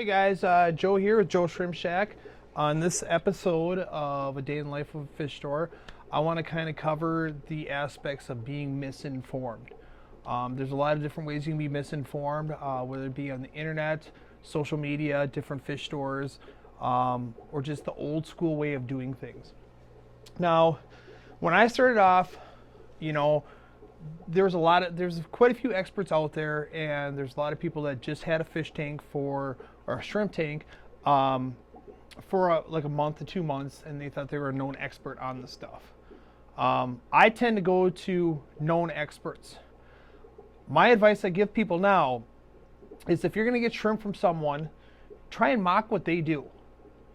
Hey guys, Joe here with Joe Shrimp Shack. On this episode of A Day in the Life of a Fish Store, I want to kind of cover the aspects of being misinformed. There's a lot of different ways you can be misinformed, whether it be on the internet, social media, different fish stores, or just the old school way of doing things. Now, when I started off, you know, there's quite a few experts out there, and there's a lot of people that just had a fish tank or a shrimp tank for like a month to 2 months, and they thought they were a known expert on the stuff. I tend to go to known experts. My advice I give people now is if you're going to get shrimp from someone, try and mock what they do.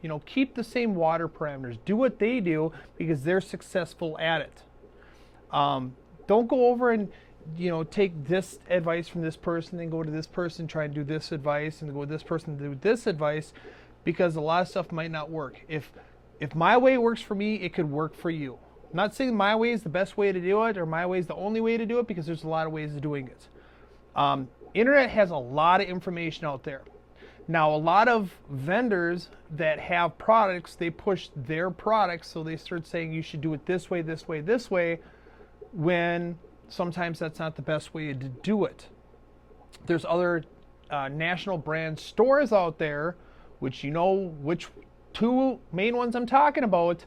You know, keep the same water parameters. Do what they do because they're successful at it. Don't go over and, take this advice from this person, then go to this person, try and do this advice, and go with this person to do this advice, because a lot of stuff might not work. If my way works for me, it could work for you. I'm not saying my way is the best way to do it or my way is the only way to do it, because there's a lot of ways of doing it. Internet has a lot of information out there. Now, a lot of vendors that have products, they push their products, so they start saying you should do it this way, this way, this way, when sometimes that's not the best way to do it. There's other national brand stores out there, which which two main ones I'm talking about.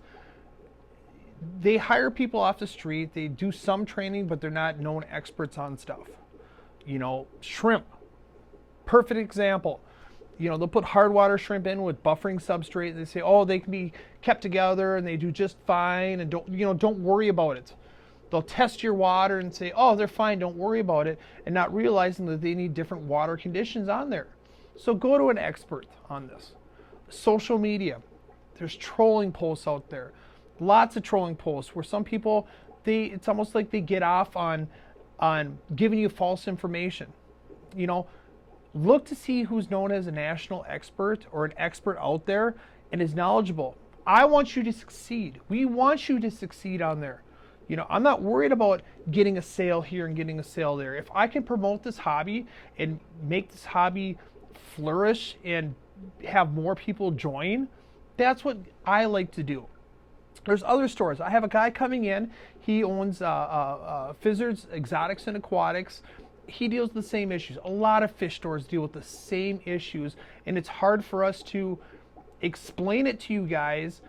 They hire people off the street, they do some training, but they're not known experts on stuff. Shrimp, perfect example. They'll put hard water shrimp in with buffering substrate, and they say, oh, they can be kept together and they do just fine, and don't worry about it. They'll test your water and say, oh, they're fine, don't worry about it, and not realizing that they need different water conditions on there. So go to an expert on this. Social media, there's trolling posts out there. Lots of trolling posts where some people, it's almost like they get off on giving you false information. Look to see who's known as a national expert or an expert out there and is knowledgeable. I want you to succeed. We want you to succeed on there. I'm not worried about getting a sale here and getting a sale there. If I can promote this hobby and make this hobby flourish and have more people join, that's what I like to do. There's other stores. I have a guy coming in. He owns FIzards, Exotics and Aquatics. He deals with the same issues. A lot of fish stores deal with the same issues, and it's hard for us to explain it to you guys.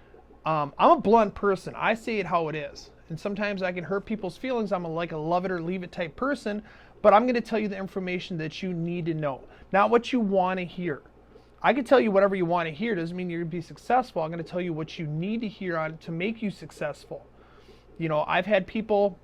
I'm a blunt person. I say it how it is. And sometimes I can hurt people's feelings. I'm like a love it or leave it type person, but I'm going to tell you the information that you need to know, not what you want to hear. I can tell you whatever you want to hear. Doesn't mean you're going to be successful. I'm going to tell you what you need to hear on to make you successful. I've had people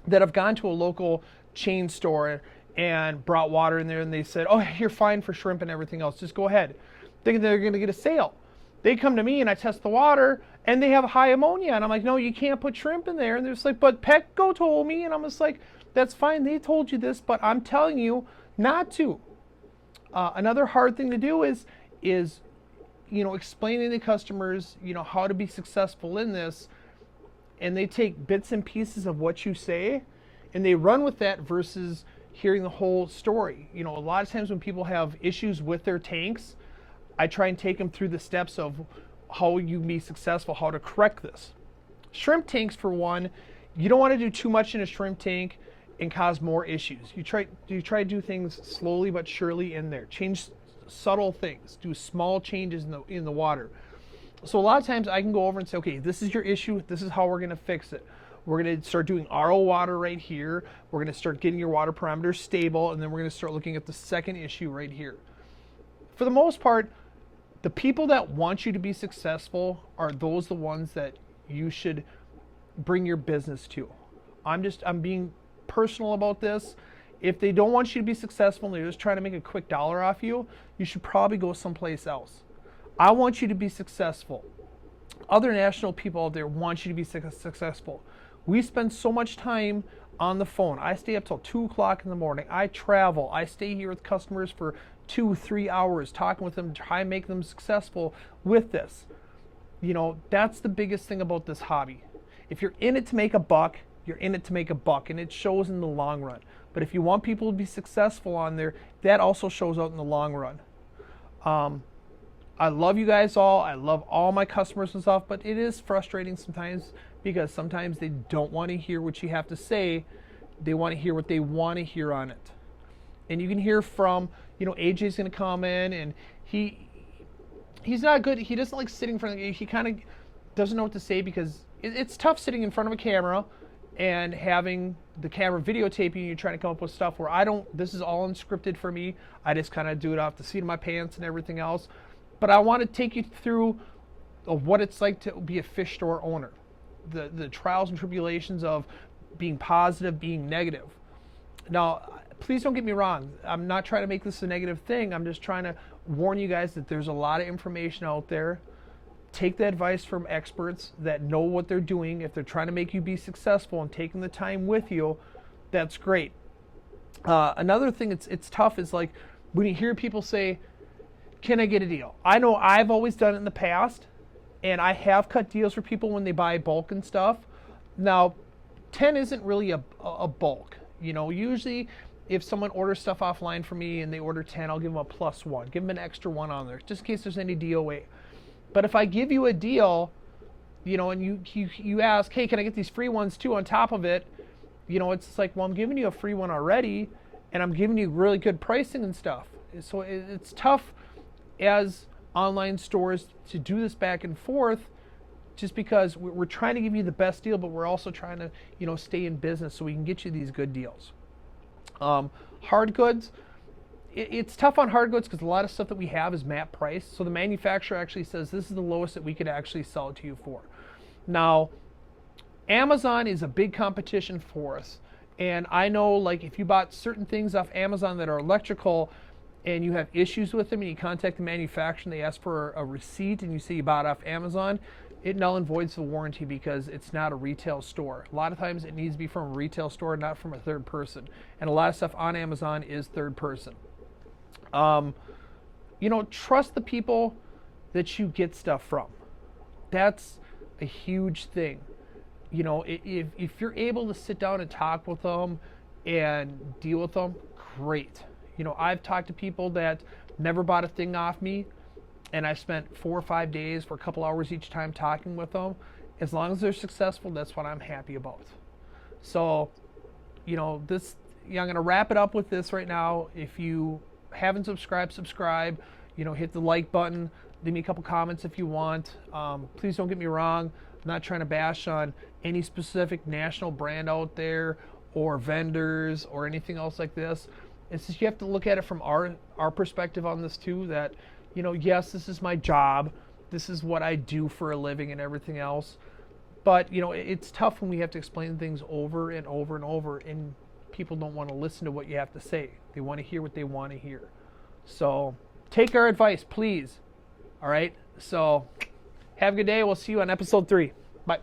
that have gone to a local chain store and brought water in there, and they said, oh, you're fine for shrimp and everything else. Just go ahead. Thinking they're going to get a sale. They come to me and I test the water and they have high ammonia. And I'm like, no, you can't put shrimp in there. And they're just like, but Petco told me. And I'm just like, that's fine. They told you this, but I'm telling you not to. Another hard thing to do is explaining to customers, how to be successful in this. And they take bits and pieces of what you say and they run with that versus hearing the whole story. A lot of times when people have issues with their tanks, I try and take them through the steps of how you can be successful, how to correct this. Shrimp tanks, for one, you don't want to do too much in a shrimp tank and cause more issues. You try to do things slowly but surely in there. Change subtle things. Do small changes in the water. So a lot of times I can go over and say, okay, this is your issue. This is how we're going to fix it. We're going to start doing RO water right here. We're going to start getting your water parameters stable, and then we're going to start looking at the second issue right here. For the most part, the people that want you to be successful are the ones that you should bring your business to. I'm being personal about this. If they don't want you to be successful and they're just trying to make a quick dollar off you, you should probably go someplace else. I want you to be successful. Other national people out there want you to be successful. We spend so much time on the phone. I stay up till 2 o'clock in the morning. I travel. I stay here with customers for 2-3 hours talking with them to try and make them successful with this. That's the biggest thing about this hobby. If you're in it to make a buck, you're in it to make a buck, and it shows in the long run. But if you want people to be successful on there, that also shows out in the long run. I love you guys all. I love all my customers and stuff, but it is frustrating sometimes because sometimes they don't want to hear what you have to say. They want to hear what they want to hear on it. And you can hear from, AJ's going to come in, and he's not good. He doesn't like sitting in front of you. He kind of doesn't know what to say because it's tough sitting in front of a camera and having the camera videotaping you, trying to come up with stuff where this is all unscripted for me. I just kind of do it off the seat of my pants and everything else. But I want to take you through what it's like to be a fish store owner, the trials and tribulations of being positive, being negative. Now, please don't get me wrong. I'm not trying to make this a negative thing. I'm just trying to warn you guys that there's a lot of information out there. Take the advice from experts that know what they're doing. If they're trying to make you be successful and taking the time with you, that's great. Another thing it's tough is like when you hear people say, can I get a deal? I know I've always done it in the past, and I have cut deals for people when they buy bulk and stuff. Now, 10 isn't really a bulk. Usually if someone orders stuff offline for me and they order 10, I'll give them a +1. Give them an extra 1 on there, just in case there's any DOA. But if I give you a deal, and you ask, hey, can I get these free ones too on top of it? It's like, well, I'm giving you a free one already, and I'm giving you really good pricing and stuff. So it's tough as online stores to do this back and forth, just because we're trying to give you the best deal, but we're also trying to, stay in business so we can get you these good deals. Hard goods, it's tough on hard goods because a lot of stuff that we have is MAP price. So the manufacturer actually says this is the lowest that we could actually sell it to you for. Now, Amazon is a big competition for us. And I know, like, if you bought certain things off Amazon that are electrical and you have issues with them and you contact the manufacturer and they ask for a receipt and you say you bought off Amazon, it null and voids the warranty because it's not a retail store. A lot of times it needs to be from a retail store, not from a third person. And a lot of stuff on Amazon is third person. Trust the people that you get stuff from. That's a huge thing. If you're able to sit down and talk with them and deal with them, great. I've talked to people that never bought a thing off me, and I spent 4 or 5 days for a couple hours each time talking with them. As long as they're successful, that's what I'm happy about. So, I'm going to wrap it up with this right now. If you haven't subscribed, subscribe. Hit the like button. Leave me a couple comments if you want. Please don't get me wrong. I'm not trying to bash on any specific national brand out there or vendors or anything else like this. It's just you have to look at it from our perspective on this too, that yes, this is my job. This is what I do for a living and everything else. But, it's tough when we have to explain things over and over and over, and people don't want to listen to what you have to say. They want to hear what they want to hear. So take our advice, please. All right? So have a good day. We'll see you on episode 3. Bye.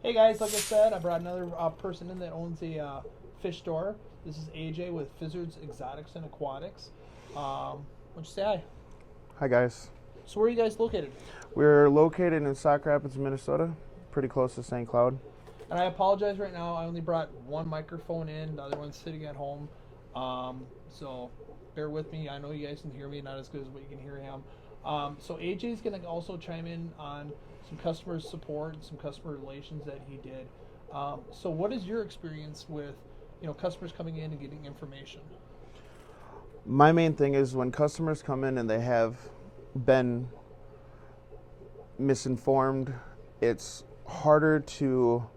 Hey, guys. Like I said, I brought another person in that owns a fish store. This is AJ with FIzards, Exotics, and Aquatics. Why don't you say hi? Hi, guys. So where are you guys located? We're located in Sauk Rapids, Minnesota, pretty close to St. Cloud. And I apologize right now. I only brought one microphone in. The other one's sitting at home. So bear with me. I know you guys can hear me, not as good as what you can hear him. So AJ's going to also chime in on some customer support and some customer relations that he did. So what is your experience with customers coming in and getting information? My main thing is when customers come in and they have been misinformed, it's harder to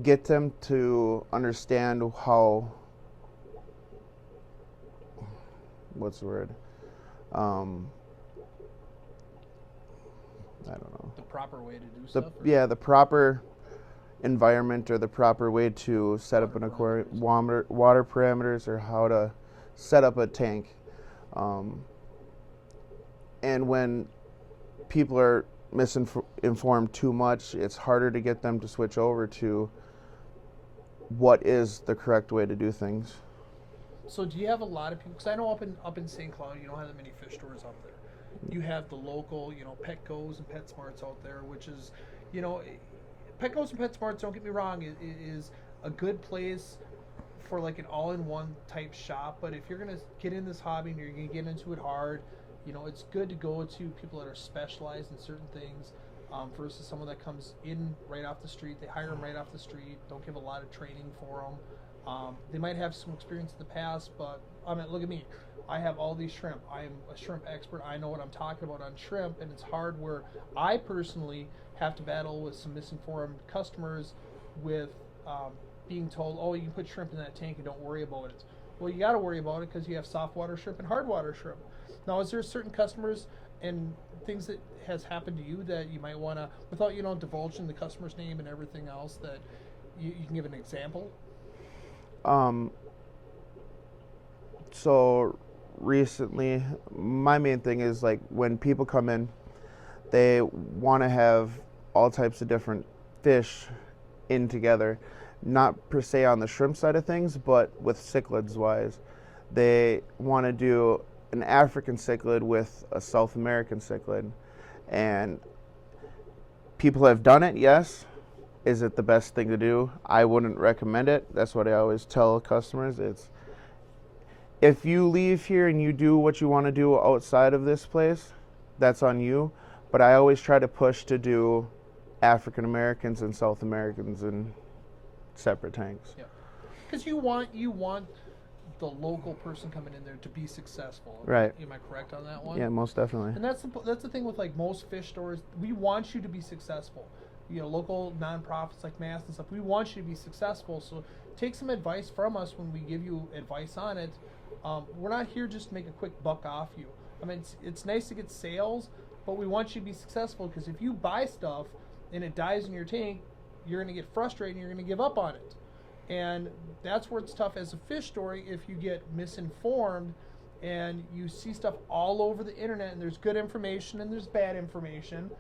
get them to understand how, what's the word? I don't know. The proper way to do stuff? Yeah, the proper environment or the proper way to set up an aquarium, water parameters, or how to set up a tank. And when people are misinformed too much, it's harder to get them to switch over to what is the correct way to do things. So do you have a lot of people, because I know up in St. Cloud you don't have that many fish stores up there. You have the local, Petco's and PetSmarts out there, which is, Petco's and PetSmarts, don't get me wrong, is a good place for like an all-in-one type shop. But if you're gonna get in this hobby and you're gonna get into it hard, it's good to go to people that are specialized in certain things, versus someone that comes in right off the street. They hire them right off the street. Don't give a lot of training for them. They might have some experience in the past, but I mean, look at me. I have all these shrimp. I am a shrimp expert. I know what I'm talking about on shrimp, and it's hard where I personally have to battle with some misinformed customers with being told, oh, you can put shrimp in that tank and don't worry about it. Well, you got to worry about it because you have soft water shrimp and hard water shrimp. Now, is there certain customers and things that has happened to you that you might want to, without divulging the customer's name and everything else, that you can give an example? So recently, my main thing is like when people come in, they want to have all types of different fish in together, not per se on the shrimp side of things, but with cichlids wise. They want to do an African cichlid with a South American cichlid, and people have done it, yes. Is it the best thing to do? I wouldn't recommend it. That's what I always tell customers. It's, if you leave here and you do what you want to do outside of this place, that's on you. But I always try to push to do African Americans and South Americans in separate tanks. Yeah, because you want the local person coming in there to be successful. Right. Am I correct on that one? Yeah, most definitely. And that's the thing with like most fish stores. We want you to be successful. Local nonprofits like Mass and stuff. We want you to be successful. So take some advice from us when we give you advice on it. We're not here just to make a quick buck off you. I mean, it's nice to get sales, but we want you to be successful, because if you buy stuff and it dies in your tank, you're going to get frustrated and you're going to give up on it. And that's where it's tough as a fish store if you get misinformed and you see stuff all over the internet, and there's good information and there's bad information.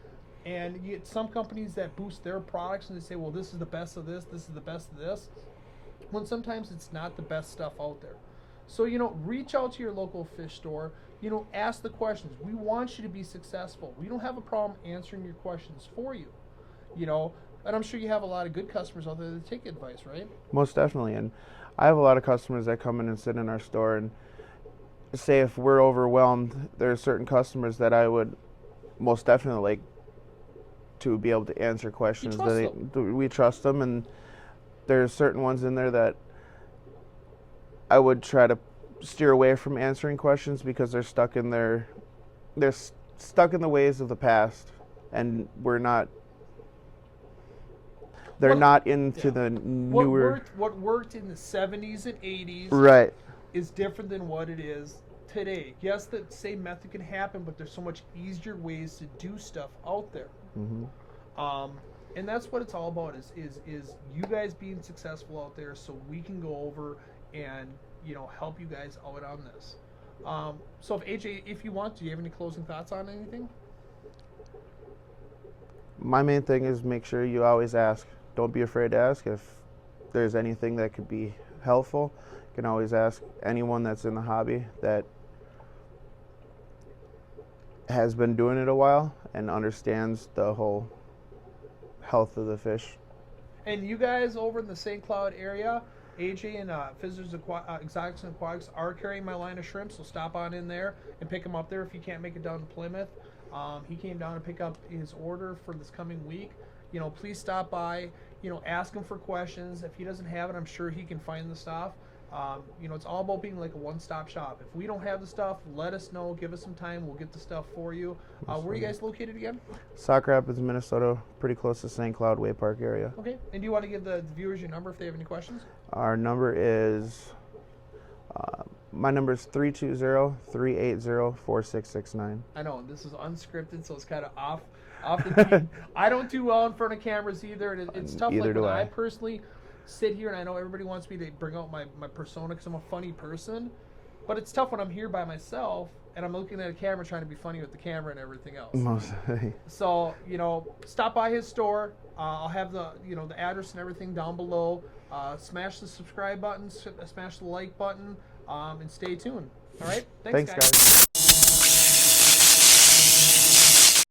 And you get some companies that boost their products and they say, well, this is the best of this, this is the best of this, when sometimes it's not the best stuff out there. So, reach out to your local fish store, ask the questions. We want you to be successful. We don't have a problem answering your questions for you, and I'm sure you have a lot of good customers out there that take advice, right? Most definitely. And I have a lot of customers that come in and sit in our store, and say if we're overwhelmed, there are certain customers that I would most definitely like to be able to answer questions. We trust them, and there's certain ones in there that I would try to steer away from answering questions because they're stuck in the ways of the past, and they're not into the newer. What worked in the 70s and 80s, right, is different than what it is today. Yes, the same method can happen, but there's so much easier ways to do stuff out there. Mm-hmm. And that's what it's all about, is you guys being successful out there, so we can go over and help you guys out on this. So if AJ, if you want, do you have any closing thoughts on anything? My main thing is make sure you always ask. Don't be afraid to ask. If there's anything that could be helpful, you can always ask anyone that's in the hobby that has been doing it a while and understands the whole health of the fish. And you guys over in the St. Cloud area, AJ and FIzards Exotics and Aquatics are carrying my line of shrimp, so stop on in there and pick them up there if you can't make it down to Plymouth. He came down to pick up his order for this coming week. Please stop by, ask him for questions. If he doesn't have it, I'm sure he can find the stuff. It's all about being like a one-stop shop. If we don't have the stuff, let us know. Give us some time. We'll get the stuff for you. Where are you guys located again? Sauk Rapids, Minnesota, pretty close to St. Cloud Way Park area. Okay. And do you want to give the viewers your number if they have any questions? Our number is, my number is 320-380-4669. I know, this is unscripted, so it's kind of off the beat. I don't do well in front of cameras either. And it's tough. Either like do when I personally sit here, and I know everybody wants me to bring out my persona because I'm a funny person, but it's tough when I'm here by myself and I'm looking at a camera trying to be funny with the camera and everything else. So stop by his store. I'll have the the address and everything down below. Smash the subscribe button, smash the like button, and stay tuned. All right, thanks guys.